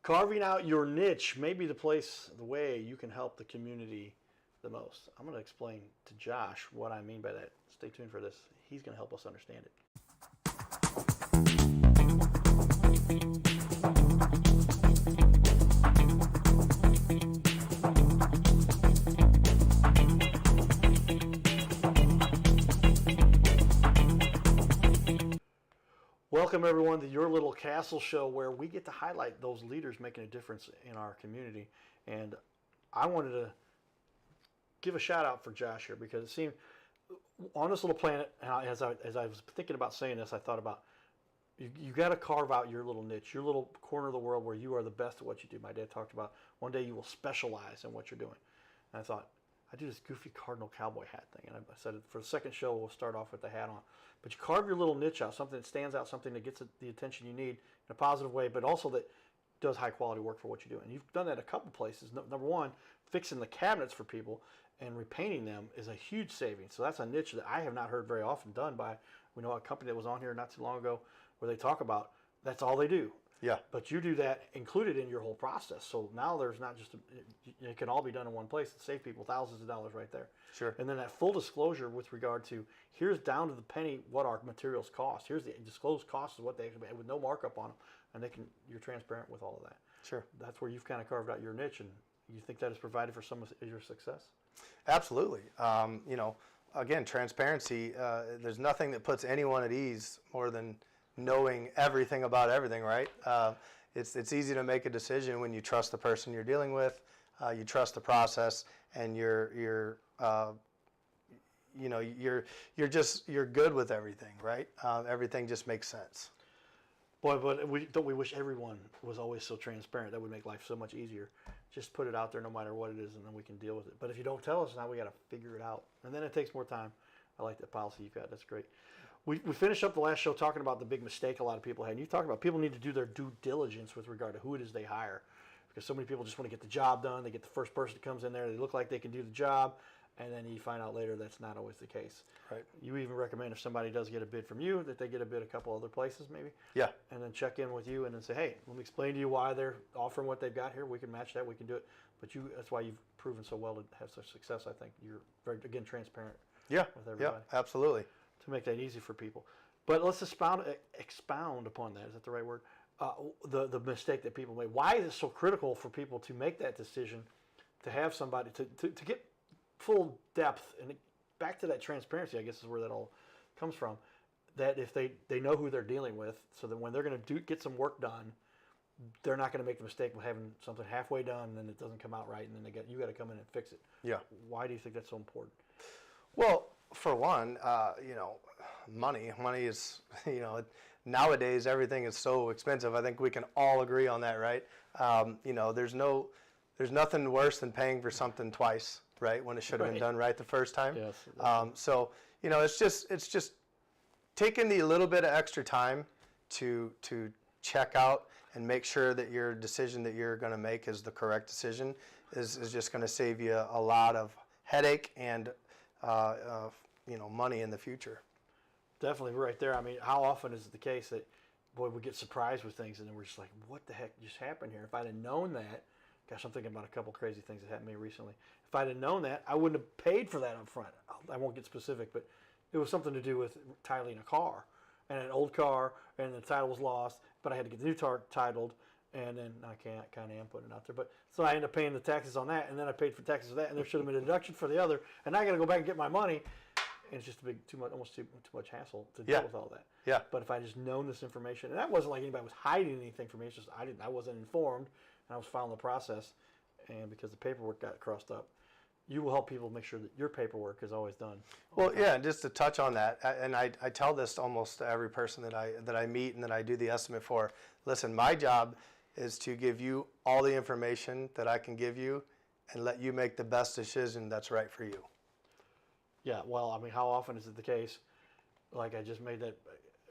Carving out your niche may be the way you can help the community the most. I'm going to explain to Josh what I mean by that. Stay tuned for this. He's going to help us understand it. Welcome everyone to Your Little Castle Show, where we get to highlight those leaders making a difference in our community. And I wanted to give a shout out for Josh here, because it seemed on this little planet, as I was thinking about saying this, I thought about you got to carve out your little niche, your little corner of the world where you are the best at what you do. My dad talked about one day you will specialize in what you're doing. And I thought, I do this goofy Cardinal Cowboy hat thing. And I said, for the second show, we'll start off with the hat on. But you carve your little niche out, something that stands out, something that gets the attention you need in a positive way, but also that does high-quality work for what you do. And you've done that a couple places. Number one, fixing the cabinets for people and repainting them is a huge savings. So that's a niche that I have not heard very often done by, we know a company that was on here not too long ago where they talk about that's all they do. Yeah. But you do that included in your whole process. So now there's not just, it can all be done in one place and save people thousands of dollars right there. Sure. And then that full disclosure with regard to, here's down to the penny what our materials cost. Here's the disclosed costs of what they actually, with no markup on them. And you're transparent with all of that. Sure. That's where you've kind of carved out your niche, and you think that has provided for some of your success? Absolutely. Again, transparency, there's nothing that puts anyone at ease more than knowing everything about everything, right? It's easy to make a decision when you trust the person you're dealing with, you trust the process, and you're good with everything, right? Everything just makes sense. Boy, but we wish everyone was always so transparent. That would make life so much easier. Just put it out there no matter what it is, and then we can deal with it. But if you don't tell us, now we got to figure it out. And then it takes more time. I like that policy you've got. That's great. We finished up the last show talking about the big mistake a lot of people had. And you talked about people need to do their due diligence with regard to who it is they hire. Because so many people just want to get the job done. They get the first person that comes in there. They look like they can do the job. And then you find out later that's not always the case. Right. You even recommend if somebody does get a bid from you that they get a bid a couple other places maybe. Yeah. And then check in with you and then say, hey, let me explain to you why they're offering what they've got here. We can match that. We can do it. But that's why you've proven so well to have such success. I think you're very, again, transparent. Yeah. With everybody. Yeah. Absolutely. To make that easy for people. But let's expound upon that. Is that the right word? The mistake that people make. Why is it so critical for people to make that decision to have somebody to get full depth, and back to that transparency, I guess is where that all comes from, that if they know who they're dealing with, so that when they're going to get some work done, they're not going to make the mistake of having something halfway done and then it doesn't come out right, and then you got to come in and fix it. Yeah. Why do you think that's so important? Well, for one, money is, nowadays everything is so expensive. I think we can all agree on that, right? There's nothing worse than paying for something twice, right? When it should have been done right the first time. Yes. It's just taking the little bit of extra time to check out and make sure that your decision that you're going to make is the correct decision is just going to save you a lot of headache and money in the future. Definitely right there. I mean, how often is it the case that, boy, we get surprised with things and then we're just like, what the heck just happened here? If I'd have known that, gosh, I'm thinking about a couple crazy things that happened to me recently. If I'd have known that, I wouldn't have paid for that up front. I won't get specific, but it was something to do with titling a car. And an old car, and the title was lost, but I had to get the new car titled, and then I kind of am putting it out there. But so I ended up paying the taxes on that, and then I paid for taxes for that, and there should have been a deduction for the other, and I got to go back and get my money. And it's just almost too much hassle to deal with all that. Yeah. But if I just known this information, and that wasn't like anybody was hiding anything from me. It's just I wasn't informed, and I was following the process, and because the paperwork got crossed up, you will help people make sure that your paperwork is always done. Well, yeah, and just to touch on that, and I tell this to almost every person that I meet and that I do the estimate for. Listen, my job is to give you all the information that I can give you, and let you make the best decision that's right for you. Yeah, well, I mean, how often is it the case, like I just made that,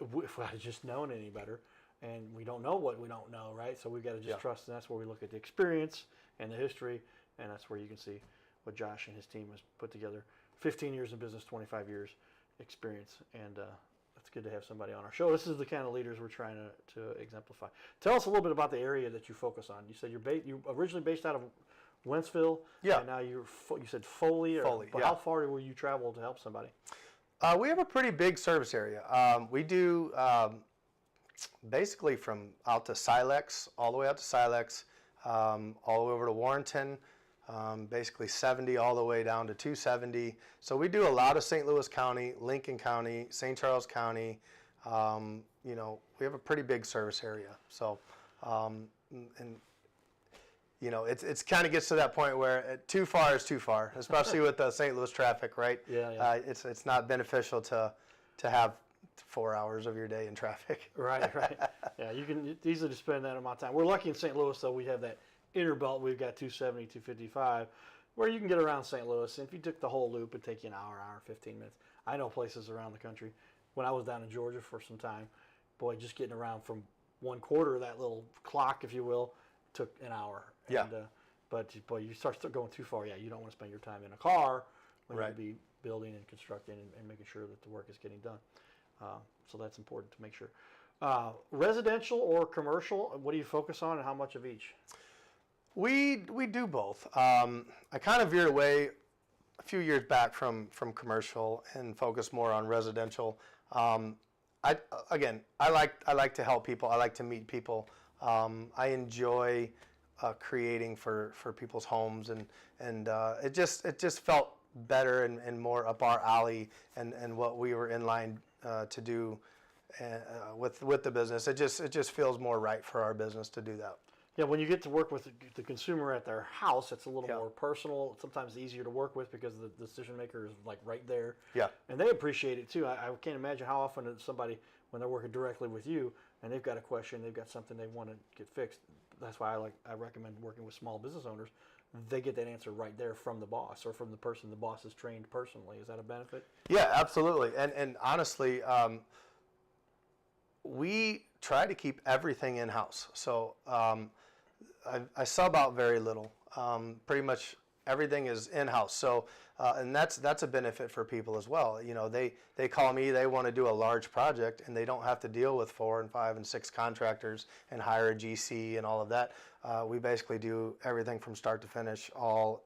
if I had just known any better, and we don't know what we don't know, right? So we've got to just trust, and that's where we look at the experience and the history, and that's where you can see what Josh and his team has put together. 15 years in business, 25 years experience, and it's good to have somebody on our show. This is the kind of leaders we're trying to exemplify. Tell us a little bit about the area that you focus on. You said you're originally based out of Wentzville. Yeah. And now you said Foley. Foley, but yeah. How far will you travel to help somebody? We have a pretty big service area. We do basically from out to Silex, all the way out to Silex, all the way over to Warrenton, basically 70 all the way down to 270. So we do a lot of St. Louis County, Lincoln County, St. Charles County. You know, we have a pretty big service area. So, and you know, it's kind of gets to that point where too far is too far, especially with the St. Louis traffic, right? Yeah. It's not beneficial to have 4 hours of your day in traffic. Right. Yeah, you can easily just spend that amount of time. We're lucky in St. Louis, though. We have that inner belt. We've got 270, 255, where you can get around St. Louis. And if you took the whole loop, it'd take you an hour and 15 minutes. I know places around the country. When I was down in Georgia for some time, boy, just getting around from one quarter of that little clock, if you will, took an hour. Yeah. And, but you start going too far, you don't want to spend your time in a car when Right. you be building and constructing and making sure that the work is getting done. So that's important to make sure. Residential or commercial, what do you focus on and how much of each? We do both. I kind of veered away a few years back from commercial and focused more on residential. I like to help people. I like to meet people. I enjoy creating for people's homes, and it just felt better and more up our alley and what we were in line to do with the business. It just feels more right for our business to do that. Yeah, when you get to work with the consumer at their house, it's a little Yeah. more personal. Sometimes easier to work with because the decision maker is like right there. Yeah. And they appreciate it too. I can't imagine how often somebody, when they're working directly with you and they've got a question, they've got something they want to get fixed. That's why I recommend working with small business owners. They get that answer right there from the boss or from the person the boss has trained personally. Is that a benefit? Yeah, absolutely. And honestly, we try to keep everything in-house. So I sub out very little. Pretty much everything is in-house. So and that's a benefit for people as well. You know, they call me, they want to do a large project, and they don't have to deal with 4 and 5 and 6 contractors and hire a GC and all of that. We basically do everything from start to finish, all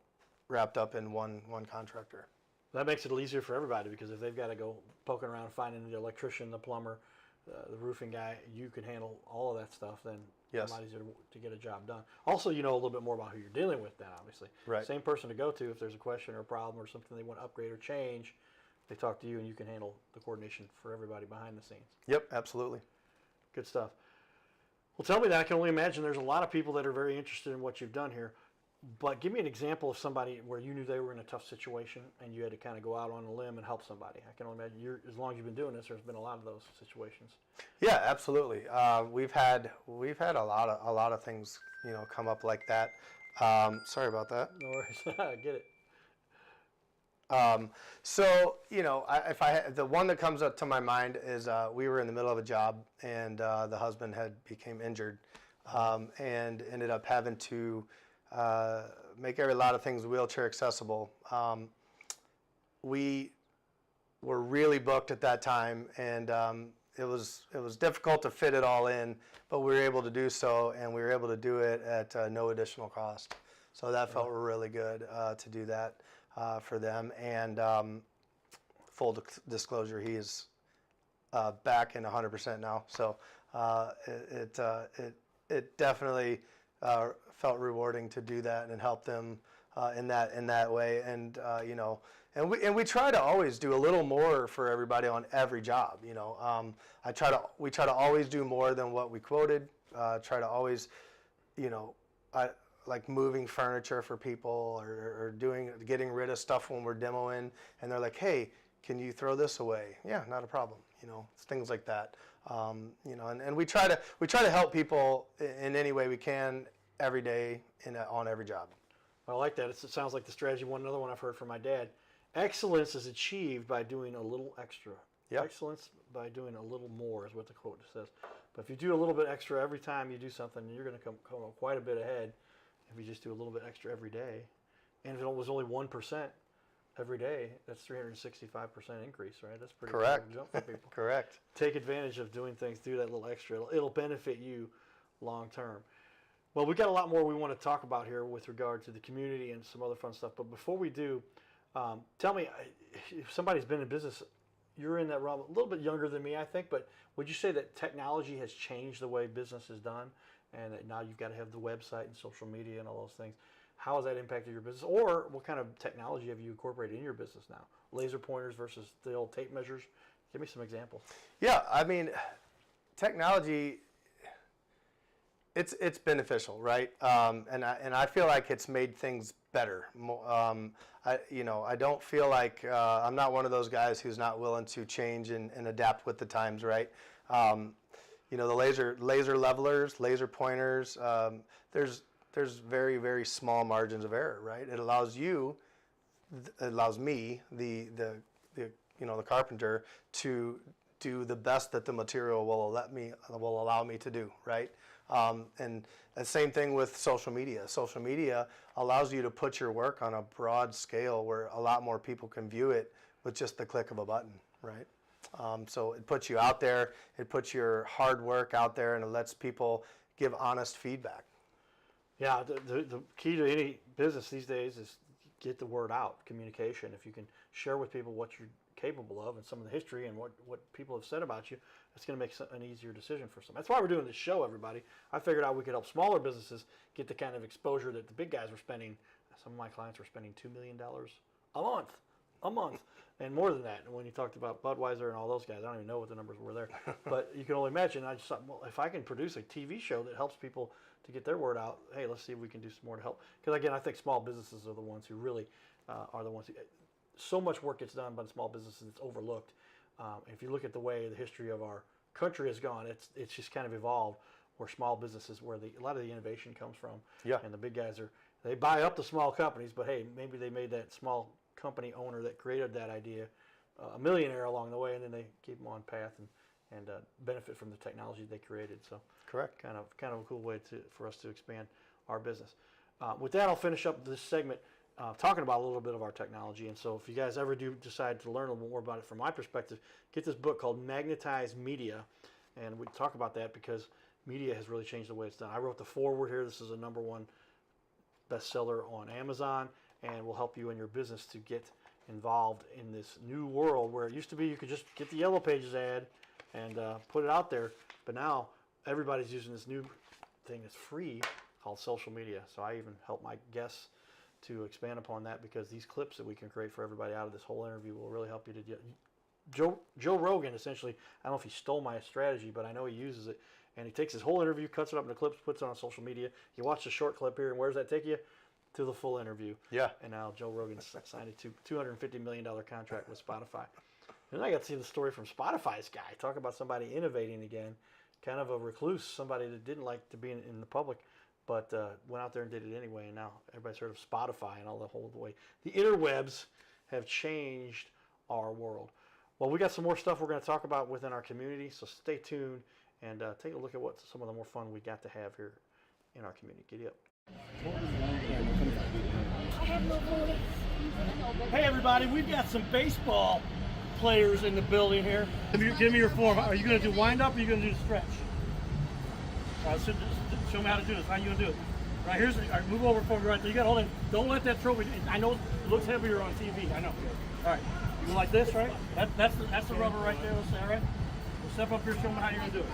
wrapped up in one contractor. That makes it easier for everybody because if they've got to go poking around finding the electrician, the plumber, the roofing guy, you can handle all of that stuff, then Yes. it's a lot easier to get a job done. Also, you know a little bit more about who you're dealing with then, obviously. Right. Same person to go to if there's a question or a problem or something they want to upgrade or change, they talk to you and you can handle the coordination for everybody behind the scenes. Yep, absolutely. Good stuff. Well, tell me that. I can only imagine there's a lot of people that are very interested in what you've done here. But give me an example of somebody where you knew they were in a tough situation and you had to kind of go out on a limb and help somebody. I can only imagine, as long as you've been doing this, there's been a lot of those situations. Yeah, absolutely. We've had a lot of things, you know, come up like that. Sorry about that. No worries. I get it. So, you know, the one that comes up to my mind is we were in the middle of a job and the husband became injured and ended up having to make a lot of things wheelchair accessible. We were really booked at that time, and it was difficult to fit it all in, but we were able to do so, and we were able to do it at no additional cost. So that felt really good to do that for them. And full disclosure, he is back in 100% now. So it definitely felt rewarding to do that and help them in that way. And you know, and we try to always do a little more for everybody on every job. You know, we try to always do more than what we quoted. Try to always, you know, like moving furniture for people or getting rid of stuff when we're demoing, and they're like, hey, can you throw this away? Yeah, not a problem. You know, it's things like that. You know, and we try to help people in any way we can every day on every job. I like that. It sounds like the strategy. Another one I've heard from my dad. Excellence is achieved by doing a little extra. Yep. Excellence by doing a little more is what the quote says. But if you do a little bit extra every time you do something, you're going to come up quite a bit ahead if you just do a little bit extra every day. And if it was only 1%, every day, that's 365% increase, right? That's pretty Correct. Cool jump for people. Correct. Take advantage of doing things, do that little extra. It'll benefit you long term. Well, we got a lot more we want to talk about here with regard to the community and some other fun stuff. But before we do, tell me, if somebody's been in business, you're in that realm, a little bit younger than me, I think, but would you say that technology has changed the way business is done, and that now you've got to have the website and social media and all those things? How has that impacted your business? Or what kind of technology have you incorporated in your business now? Laser pointers versus the old tape measures? Give me some examples. Yeah, I mean, technology, it's beneficial, right? And I feel like it's made things better. I don't feel like I'm not one of those guys who's not willing to change and adapt with the times, right? The laser levelers, laser pointers. There's very, very small margins of error, right? It allows me, the carpenter, to do the best that the material will allow me to do, right? And the same thing with social media. Social media allows you to put your work on a broad scale where a lot more people can view it with just the click of a button, right? So it puts you out there, it puts your hard work out there, and it lets people give honest feedback. Yeah, the key to any business these days is get the word out, communication. If you can share with people what you're capable of and some of the history and what people have said about you, it's going to make an easier decision for some. That's why we're doing this show, everybody. I figured out we could help smaller businesses get the kind of exposure that the big guys were spending. Some of my clients were spending $2 million a month, and more than that. And when you talked about Budweiser and all those guys, I don't even know what the numbers were there. But you can only imagine. I just thought, well, if I can produce a TV show that helps people to get their word out, hey, let's see if we can do some more to help. Because again, I think small businesses are the ones who really are the ones who, so much work gets done by the small businesses, it's overlooked. If you look at the way the history of our country has gone, it's just kind of evolved where small businesses, where a lot of the innovation comes from. Yeah. And the big guys they buy up the small companies, but hey, maybe they made that small company owner that created that idea a millionaire along the way, and then they keep them on path and benefit from the technology they created. So correct. Kind of a cool way for us to expand our business. With that, I'll finish up this segment talking about a little bit of our technology. And so if you guys ever do decide to learn a little more about it from my perspective, get this book called Magnetize Media. And we talk about that because media has really changed the way it's done. I wrote the foreword here. This is a #1 bestseller on Amazon, and will help you in your business to get involved in this new world where it used to be you could just get the Yellow Pages ad and put it out there. But now everybody's using this new thing that's free called social media. So I even help my guests to expand upon that, because these clips that we can create for everybody out of this whole interview will really help you to get. Joe Rogan, essentially, I don't know if he stole my strategy, but I know he uses it. And he takes his whole interview, cuts it up into clips, puts it on social media. You watch the short clip here, and where does that take you? To the full interview. Yeah. And now Joe Rogan signed a $250 million contract with Spotify. And then I got to see the story from Spotify's guy. Talk about somebody innovating again. Kind of a recluse, somebody that didn't like to be in the public, but went out there and did it anyway. And now everybody's heard of Spotify and all the whole way. The interwebs have changed our world. Well, we got some more stuff we're going to talk about within our community, so stay tuned and take a look at what some of the more fun we got to have here in our community. Giddy up. Hey everybody, we've got some baseball players in the building here. Give me your form. Are you going to do wind up or are you going to do the stretch? All right, so show me how to do this. How are you going to do it? Right, all right, move over for me right there. You got to hold it. Don't let that trophy. I know it looks heavier on TV. I know. All right, you go like this, right? That's the rubber right there. Let's say, all right. We'll step up here. Show me how you're going to do it.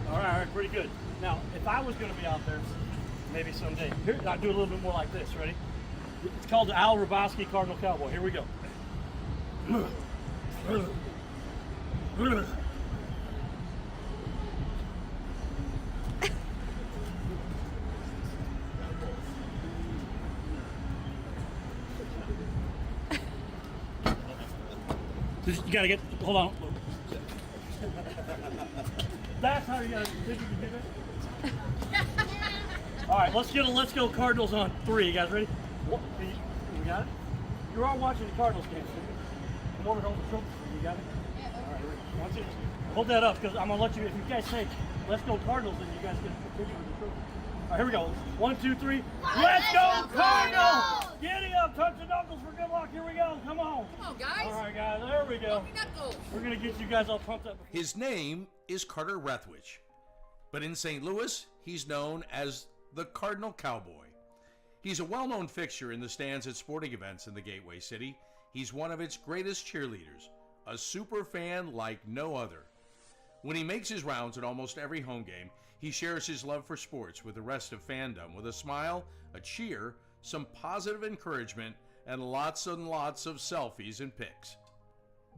All right, pretty good. Now, if I was going to be out there, maybe someday, here, I'll do a little bit more like this. Ready? It's called the Al Robosky Cardinal Cowboy. Here we go. Just, you gotta get, hold on. That's how you gotta, think you can do that? All right, let's go Cardinals on 3. You guys ready? We got it? You're all watching the Cardinals game. Come over and hold the trophy. You got it? Yeah. All right, ready? Hold that up, because I'm gonna let you, if you guys say, let's go Cardinals, then you guys get a picture with the trophy. right, here we go. 1, 2, 3. Let's go, Cardinal! Giddy up, touch the knuckles for good luck. Here we go. Come on. Come on, guys. All right, guys. There we go. Knuckles. We're going to get you guys all pumped up. His name is Carter Rethwich, but in St. Louis, he's known as the Cardinal Cowboy. He's a well-known fixture in the stands at sporting events in the Gateway City. He's one of its greatest cheerleaders, a super fan like no other. When he makes his rounds at almost every home game, he shares his love for sports with the rest of fandom with a smile, a cheer, some positive encouragement, and lots of selfies and pics.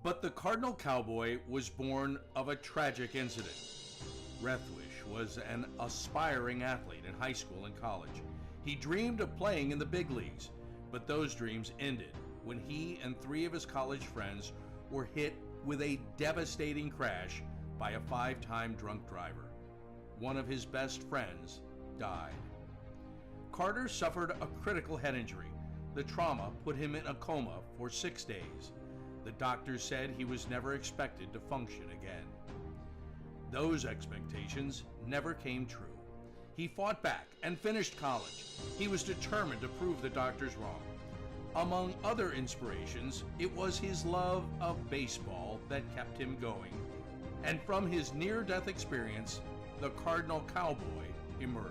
But the Cardinal Cowboy was born of a tragic incident. Rethwich was an aspiring athlete in high school and college. He dreamed of playing in the big leagues, but those dreams ended when he and 3 of his college friends were hit with a devastating crash by a 5-time drunk driver. One of his best friends died. Carter suffered a critical head injury. The trauma put him in a coma for 6 days. The doctors said he was never expected to function again. Those expectations never came true. He fought back and finished college. He was determined to prove the doctors wrong. Among other inspirations, it was his love of baseball that kept him going. And from his near-death experience, the Cardinal Cowboy emerged.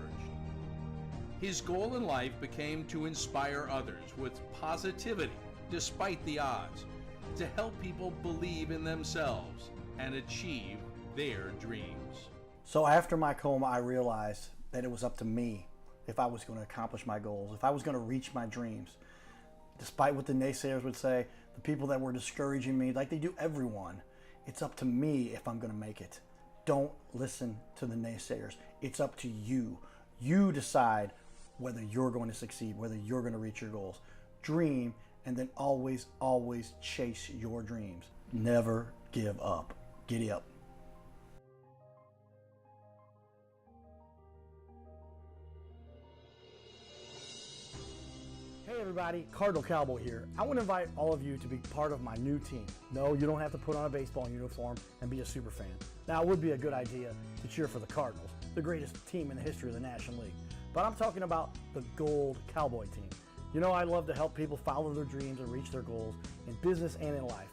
His goal in life became to inspire others with positivity despite the odds, to help people believe in themselves and achieve their dreams. So after my coma, I realized that it was up to me if I was going to accomplish my goals, if I was going to reach my dreams. Despite what the naysayers would say, the people that were discouraging me, like they do everyone, it's up to me if I'm going to make it. Don't listen to the naysayers. It's up to you. You decide whether you're going to succeed, whether you're going to reach your goals. Dream, and then always, always chase your dreams. Never give up. Giddy up. Hey everybody, Cardinal Cowboy here. I want to invite all of you to be part of my new team. No, you don't have to put on a baseball uniform and be a super fan. Now, it would be a good idea to cheer for the Cardinals, the greatest team in the history of the National League. But I'm talking about the Gold Cowboy team. You know, I love to help people follow their dreams and reach their goals in business and in life.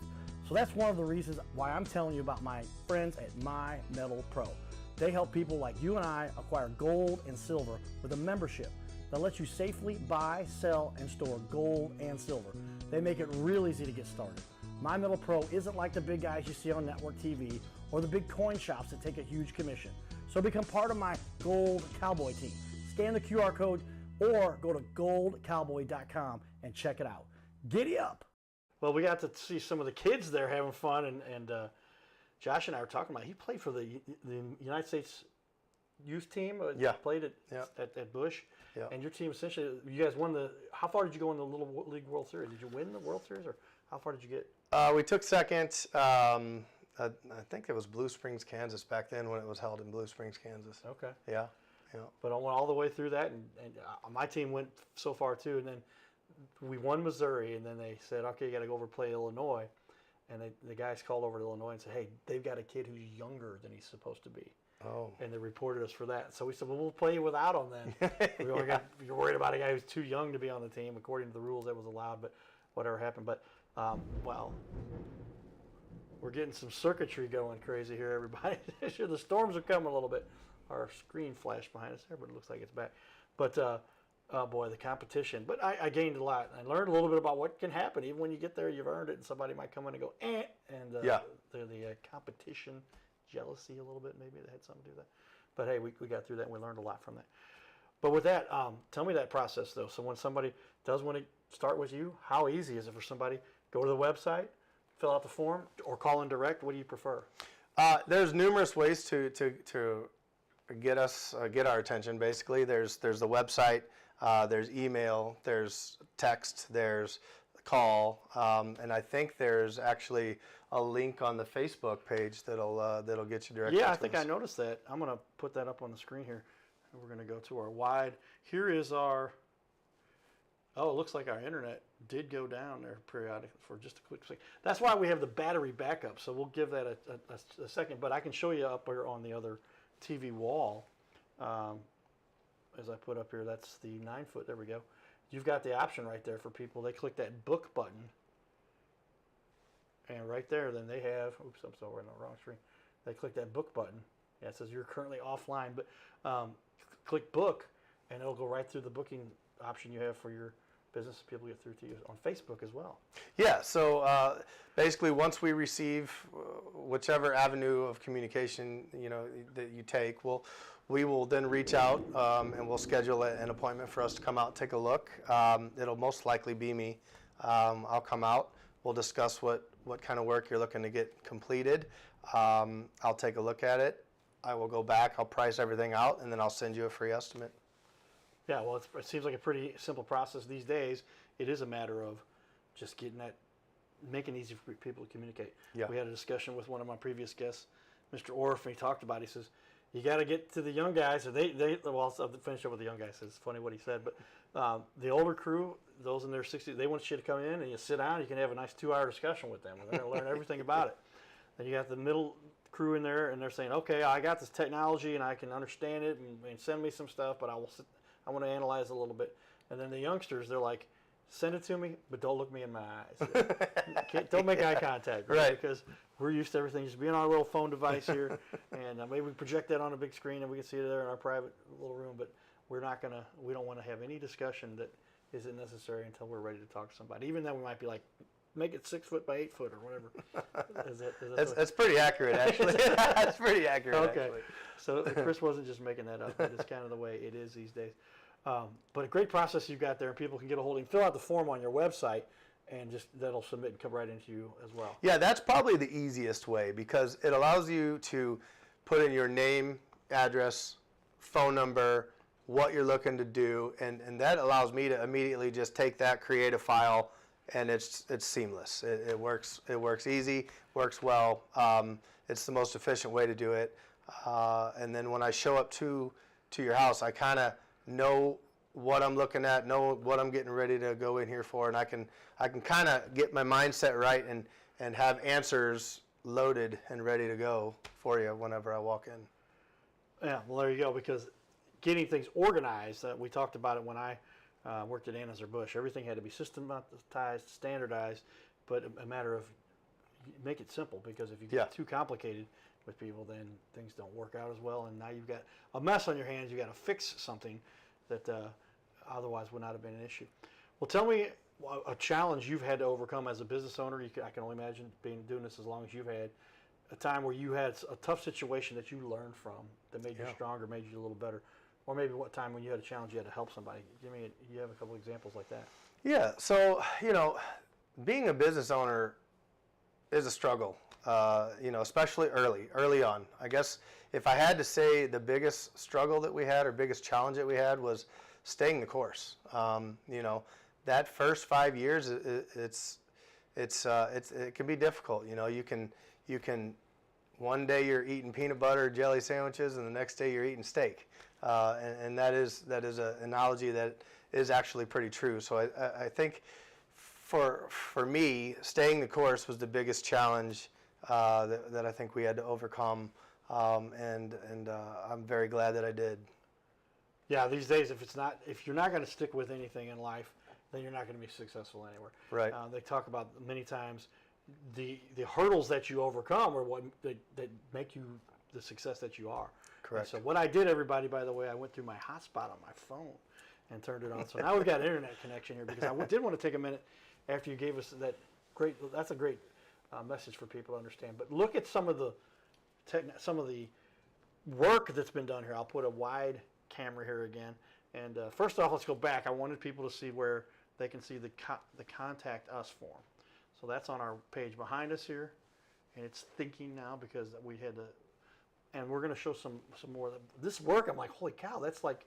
So that's one of the reasons why I'm telling you about my friends at My Metal Pro. They help people like you and I acquire gold and silver with a membership that lets you safely buy, sell, and store gold and silver. They make it real easy to get started. My Metal Pro isn't like the big guys you see on network TV or the big coin shops that take a huge commission. So become part of my Gold Cowboy team. Scan the QR code or go to goldcowboy.com and check it out. Giddy up! Well, we got to see some of the kids there having fun, and Josh and I were talking about, he played for the United States youth team. Yeah. Played at Bush. Yeah. And your team essentially, you guys won how far did you go in the Little League World Series? Did you win the World Series, or how far did you get? We took second. I think it was Blue Springs, Kansas back then when it was held in Blue Springs, Kansas. Okay. Yeah. But I went all the way through that, and my team went so far too. And then we won Missouri, and then they said, okay, you got to go over and play Illinois. And the guys called over to Illinois and said, hey, they've got a kid who's younger than he's supposed to be. Oh. And they reported us for that. So we said, well, we'll play you without him then. You're worried about a guy who's too young to be on the team. According to the rules, that was allowed, but whatever happened. But, well, we're getting some circuitry going crazy here, everybody. Sure, the storms are coming a little bit. Our screen flashed behind us there, but it looks like it's back. But, oh boy, the competition. But I gained a lot. I learned a little bit about what can happen. Even when you get there, you've earned it, and somebody might come in and go, eh. And the competition, jealousy a little bit, maybe that had something to do with that. But hey, we got through that, and we learned a lot from that. But with that, tell me that process, though. So when somebody does want to start with you, how easy is it for somebody? Go to the website, fill out the form, or call in direct? What do you prefer? There's numerous ways to get our attention. Basically, there's the website, there's email, there's text, there's call, and I think there's actually a link on the Facebook page that'll get you directly. Yeah, I think I noticed that. I'm going to put that up on the screen here. We're going to go to our wide. Here is our. Oh, it looks like our internet did go down there periodically for just a quick second. That's why we have the battery backup. So we'll give that a second. But I can show you up here on the other TV wall. as I put up here, that's the 9-foot. There we go. You've got the option right there for people. They click that book button, and right there, then they have. Oops, I'm sorry, we're on the wrong screen. They click that book button. Yeah, it says you're currently offline, but click book, and it'll go right through the booking option you have for your business. People get through to you on Facebook as well. Yeah, so basically once we receive whichever avenue of communication, that you take, we will then reach out and we'll schedule an appointment for us to come out and take a look. It'll most likely be me. I'll come out. We'll discuss what kind of work you're looking to get completed. I'll take a look at it. I will go back, I'll price everything out, and then I'll send you a free estimate. Yeah, well, it seems like a pretty simple process these days. It is a matter of just making it easy for people to communicate. Yeah. We had a discussion with one of my previous guests, Mr. Orff, and he talked about it. He says, you got to get to the young guys. Or well, I'll finish up with the young guys. It's funny what he said, but the older crew, those in their 60s, they want you to come in and you sit down. You can have a nice 2-hour discussion with them. They're going to learn everything about it. Then you got the middle crew in there, and they're saying, okay, I got this technology and I can understand it, and send me some stuff, but I want to analyze it a little bit. And then the youngsters, they're like, send it to me, but don't look me in my eyes. Don't make eye contact, right? Because we're used to everything just being on our little phone device here, and maybe we project that on a big screen and we can see it there in our private little room, but we don't want to have any discussion that isn't necessary until we're ready to talk to somebody. Even then, we might be like, make it 6 foot by 8 foot or whatever. That's pretty accurate, actually. That's pretty accurate, okay. actually. So Chris wasn't just making that up. It's kind of the way it is these days. But a great process you've got there, and people can get a hold of you. Fill out the form on your website, and that'll submit and come right into you as well. Yeah, that's probably the easiest way because it allows you to put in your name, address, phone number, what you're looking to do, and that allows me to immediately just take that, create a file, and it's seamless. It works easy, works well. It's the most efficient way to do it. And then when I show up to your house, I kind of know what I'm looking at, know what I'm getting ready to go in here for, and I can kind of get my mindset right and have answers loaded and ready to go for you whenever I walk in. Yeah, well, there you go, because getting things organized, we talked about it when I worked at Anheuser-Busch. Everything had to be systematized, standardized, but a matter of make it simple, because if you get too complicated with people, then things don't work out as well, and now you've got a mess on your hands. You've got to fix something that otherwise would not have been an issue. Well, tell me a challenge you've had to overcome as a business owner. I can only imagine doing this as long as you've had, a time where you had a tough situation that you learned from that made you stronger, made you a little better, or maybe what time when you had a challenge you had to help somebody. You have a couple examples like that. Yeah, so being a business owner is a struggle. Especially early on. I guess if I had to say the biggest struggle that we had or biggest challenge that we had was staying the course. That first 5 years, it can be difficult. You can one day you're eating peanut butter jelly sandwiches and the next day you're eating steak, and that is an analogy that is actually pretty true. So I think for me, staying the course was the biggest challenge that I think we had to overcome, and I'm very glad that I did. Yeah, these days, if you're not going to stick with anything in life, then you're not going to be successful anywhere. Right. They talk about many times the hurdles that you overcome are what that make you the success that you are. Correct. And so what I did, everybody, by the way, I went through my hotspot on my phone and turned it on. So now we've got an internet connection here, because I did want to take a minute after you gave us that's a great message for people to understand. But look at some of the work that's been done here. I'll put a wide camera here again. And first off, let's go back. I wanted people to see where they can see the Contact Us form. So that's on our page behind us here, and it's thinking now because we had to. And we're going to show some more of this work. I'm like, holy cow, that's like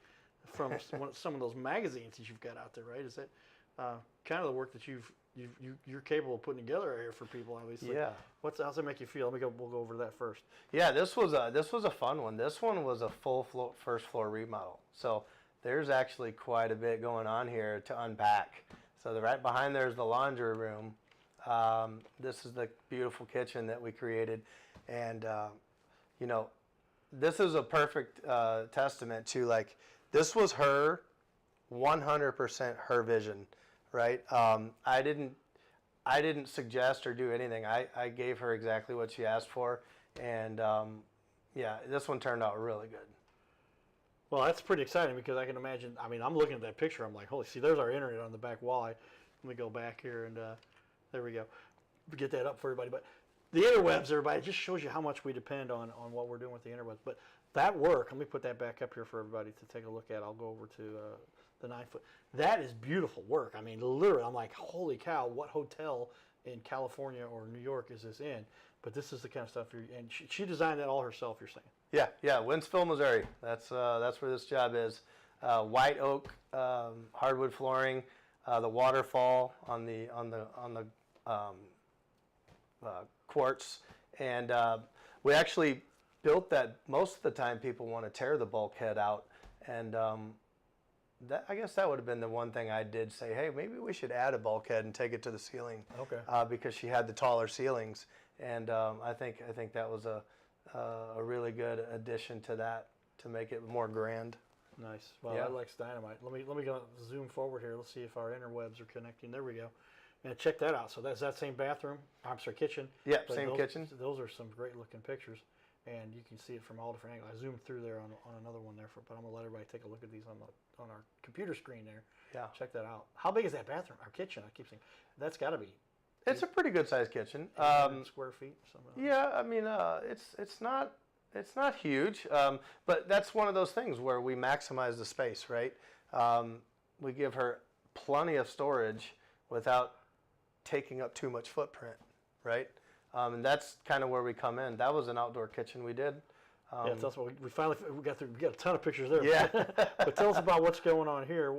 from some of those magazines that you've got out there, right? Is that kind of the work that you're capable of putting together here for people, obviously? Yeah. How's that make you feel? We'll go over that first. Yeah, this was a fun one. This one was a full first floor remodel. So there's actually quite a bit going on here to unpack. So right behind there is the laundry room. This is the beautiful kitchen that we created, and this is a perfect testament to This was her, 100% her vision, right? I didn't suggest or do anything. I gave her exactly what she asked for, and yeah, this one turned out really good. Well, that's pretty exciting because I can imagine. I mean, I'm looking at that picture. I'm like, holy, see, there's our internet on the back wall. Let me go back here, and there we go. Get that up for everybody. But the interwebs, everybody, it just shows you how much we depend on what we're doing with the interwebs. But that work, let me put that back up here for everybody to take a look at. I'll go over to the 9-foot. That is beautiful work. I mean, literally, I'm like, holy cow, what hotel in California or New York is this in? But this is the kind of stuff and she designed that all herself, you're saying? Yeah, Winsville, Missouri. That's where this job is. White oak hardwood flooring, the waterfall on the quartz, and we actually built that. Most of the time, people want to tear the bulkhead out, and I guess that would have been the one thing I did say. Hey, maybe we should add a bulkhead and take it to the ceiling. Okay. Because she had the taller ceilings, and I think that was a really good addition to that to make it more grand. Nice. Well, Yeah. that likes dynamite. Let me go zoom forward here. Let's see if our interwebs are connecting. There we go. And check that out. So that's that same bathroom. I'm sorry, kitchen. Yeah, But same kitchen. Those are some great looking pictures, and you can see it from all different angles. I zoomed through there on another one there, but I'm gonna let everybody take a look at these on our computer screen there. Yeah. Check that out. How big is that bathroom? Our kitchen. I keep saying that's got to be It's a pretty good sized kitchen. 800 square feet. Something. Yeah, I mean, it's not huge, but that's one of those things where we maximize the space, right? We give her plenty of storage without taking up too much footprint, right? And that's kind of where we come in. That was an outdoor kitchen we did. Yeah, tell us what we finally got through. We got a ton of pictures there. Yeah. But tell us about what's going on here.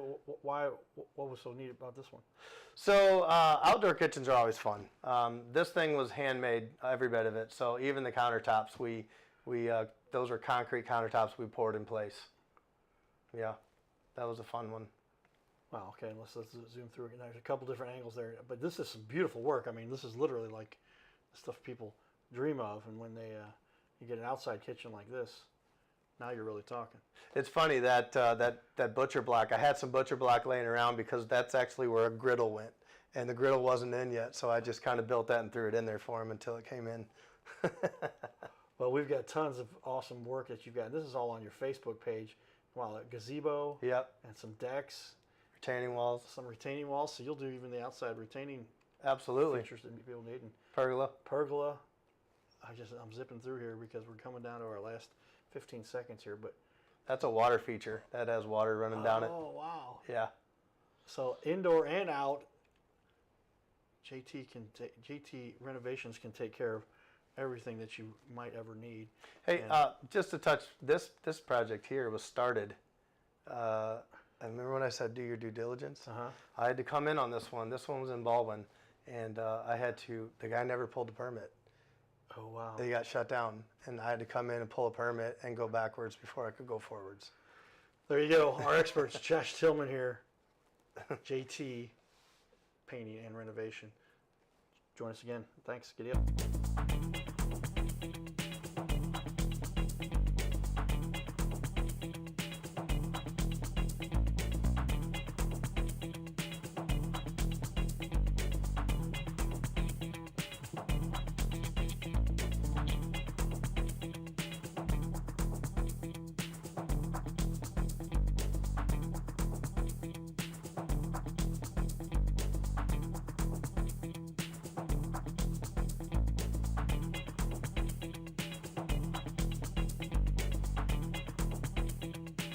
Why? What was so neat about this one? So outdoor kitchens are always fun. This thing was handmade, every bit of it. So even the countertops, we those are concrete countertops we poured in place. Yeah, that was a fun one. Wow. Okay. Let's zoom through. There's a couple different angles there, but this is some beautiful work. I mean, this is literally like the stuff people dream of, and when you get an outside kitchen like this, now you're really talking. It's funny that that butcher block. I had some butcher block laying around because that's actually where a griddle went, and the griddle wasn't in yet. So I just kind of built that and threw it in there for him until it came in. Well, we've got tons of awesome work that you've got. This is all on your Facebook page. Wow, a gazebo. Yep. And some decks, Retaining walls. some retaining walls. So you'll do even the outside retaining Absolutely. features that people need. And Pergola. pergola. I'm zipping through here because we're coming down to our last 15 seconds here, but That's a water feature. That has water running down it. oh wow! Yeah. So indoor and out, JT Renovations can take care of everything that you might ever need. Hey, And- just to touch this project here was started. I remember when I said do your due diligence. Uh-huh. I had to come in on this one. This one was in Baldwin, and I had to. The guy never pulled the permit. Oh wow! They got shut down, and I had to come in and pull a permit and go backwards before I could go forwards. There you go. Our experts, Josh Tillman here, JT Painting and Renovation. Join us again. Thanks. Giddy up.